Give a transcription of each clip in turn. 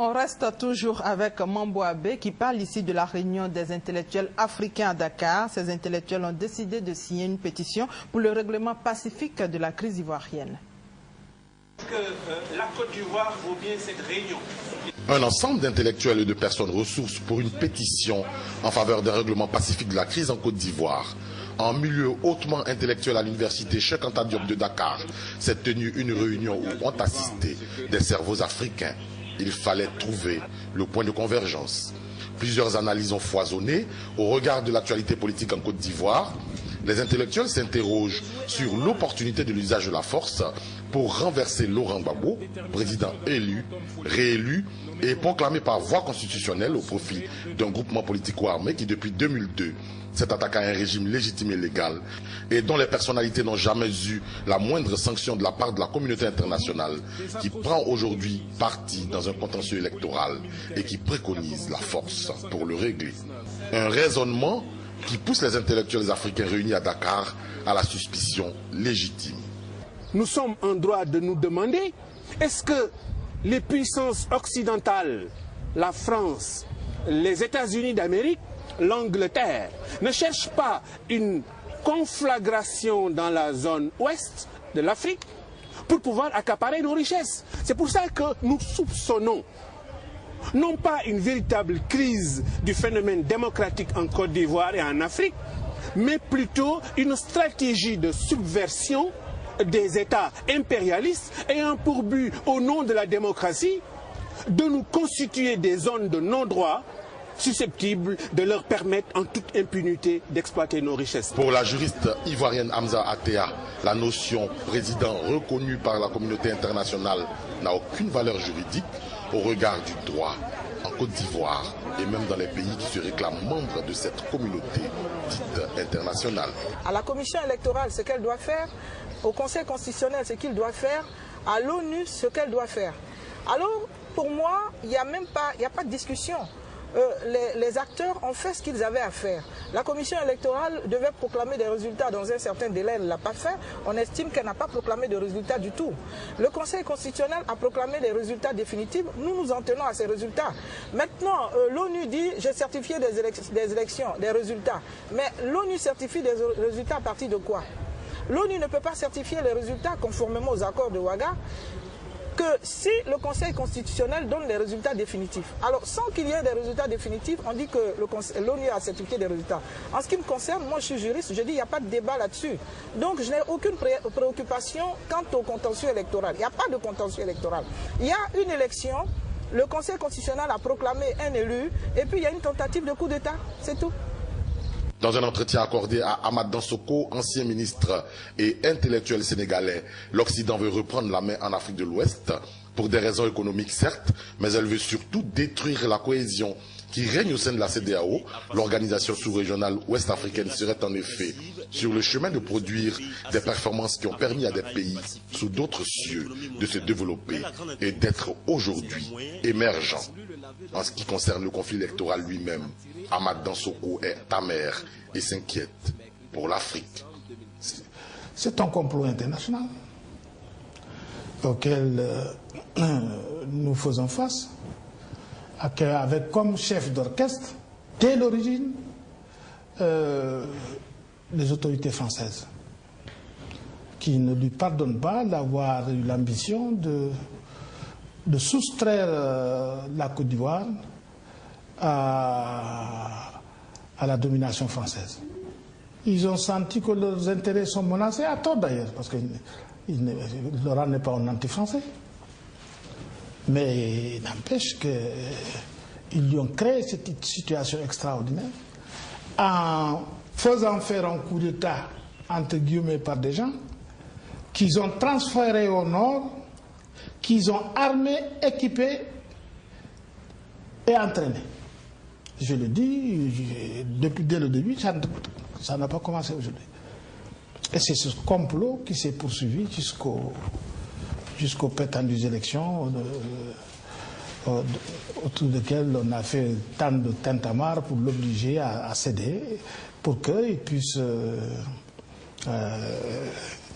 On reste toujours avec Mambo Abe qui parle ici de la réunion des intellectuels africains à Dakar. Ces intellectuels ont décidé de signer une pétition pour le règlement pacifique de la crise ivoirienne. Que la Côte d'Ivoire vaut bien cette réunion. Un ensemble d'intellectuels et de personnes ressources pour une pétition en faveur d'un règlement pacifique de la crise en Côte d'Ivoire. En milieu hautement intellectuel à l'université Cheikh Anta Diop de Dakar, s'est tenue une réunion où ont assisté des cerveaux africains. Il fallait trouver le point de convergence. Plusieurs analyses ont foisonné au regard de l'actualité politique en Côte d'Ivoire. Les intellectuels s'interrogent sur l'opportunité de l'usage de la force pour renverser Laurent Gbagbo, président élu, réélu et proclamé par voie constitutionnelle au profit d'un groupement politico-armé qui depuis 2002 s'est attaqué à un régime légitime et légal et dont les personnalités n'ont jamais eu la moindre sanction de la part de la communauté internationale qui prend aujourd'hui parti dans un contentieux électoral et qui préconise la force pour le régler. Un raisonnement qui pousse les intellectuels africains réunis à Dakar à la suspicion légitime. Nous sommes en droit de nous demander, est-ce que les puissances occidentales, la France, les États-Unis d'Amérique, l'Angleterre, ne cherchent pas une conflagration dans la zone ouest de l'Afrique pour pouvoir accaparer nos richesses? C'est pour ça que nous soupçonnons non pas une véritable crise du phénomène démocratique en Côte d'Ivoire et en Afrique, mais plutôt une stratégie de subversion des États impérialistes ayant pour but, au nom de la démocratie, de nous constituer des zones de non-droit susceptibles de leur permettre en toute impunité d'exploiter nos richesses. Pour la juriste ivoirienne Hamza Atea, la notion président reconnue par la communauté internationale n'a aucune valeur juridique au regard du droit en Côte d'Ivoire et même dans les pays qui se réclament membres de cette communauté dite internationale. À la commission électorale, ce qu'elle doit faire, au Conseil constitutionnel, ce qu'il doit faire, à l'ONU, ce qu'elle doit faire. Alors, pour moi, il n'y a pas de discussion. Les acteurs ont fait ce qu'ils avaient à faire. La commission électorale devait proclamer des résultats dans un certain délai, elle ne l'a pas fait. On estime qu'elle n'a pas proclamé de résultats du tout. Le Conseil constitutionnel a proclamé des résultats définitifs. Nous nous en tenons à ces résultats. Maintenant, l'ONU dit j'ai certifié des élections, des résultats. Mais l'ONU certifie des résultats à partir de quoi? L'ONU ne peut pas certifier les résultats conformément aux accords de Ouaga que si le Conseil constitutionnel donne les résultats définitifs. Alors, sans qu'il y ait des résultats définitifs, on dit que l'ONU a certifié des résultats. En ce qui me concerne, moi je suis juriste, je dis qu'il n'y a pas de débat là-dessus. Donc, je n'ai aucune préoccupation quant au contentieux électoral. Il n'y a pas de contentieux électoral. Il y a une élection, le Conseil constitutionnel a proclamé un élu, et puis il y a une tentative de coup d'État, c'est tout. Dans un entretien accordé à Ahmad Dansoko, ancien ministre et intellectuel sénégalais, l'Occident veut reprendre la main en Afrique de l'Ouest, pour des raisons économiques certes, mais elle veut surtout détruire la cohésion qui règne au sein de la CEDEAO. L'organisation sous-régionale ouest-africaine serait en effet sur le chemin de produire des performances qui ont permis à des pays sous d'autres cieux de se développer et d'être aujourd'hui émergents. En ce qui concerne le conflit électoral lui-même, Ahmad Dansoko est amer et s'inquiète pour l'Afrique. C'est un complot international auquel nous faisons face, avec comme chef d'orchestre, dès l'origine, les autorités françaises, qui ne lui pardonnent pas d'avoir eu l'ambition de soustraire la Côte d'Ivoire à la domination française. Ils ont senti que leurs intérêts sont menacés, à tort d'ailleurs, parce que Laurent n'est pas un anti-français. Mais il n'empêche qu'ils lui ont créé cette situation extraordinaire en faisant faire un coup d'État, entre guillemets, par des gens qu'ils ont transférés au nord, qu'ils ont armés, équipés et entraînés. Je le dis, dès le début, ça n'a pas commencé aujourd'hui. Et c'est ce complot qui s'est poursuivi jusqu'aux prétendues élections autour desquelles on a fait tant de tintamarre pour l'obliger à céder, pour qu'il puisse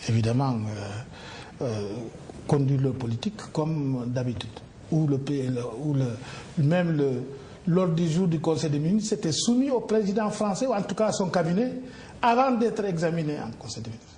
évidemment conduire leur politique comme d'habitude. où même l'ordre du jour du Conseil des ministres était soumis au président français, ou en tout cas à son cabinet, avant d'être examiné en Conseil des ministres.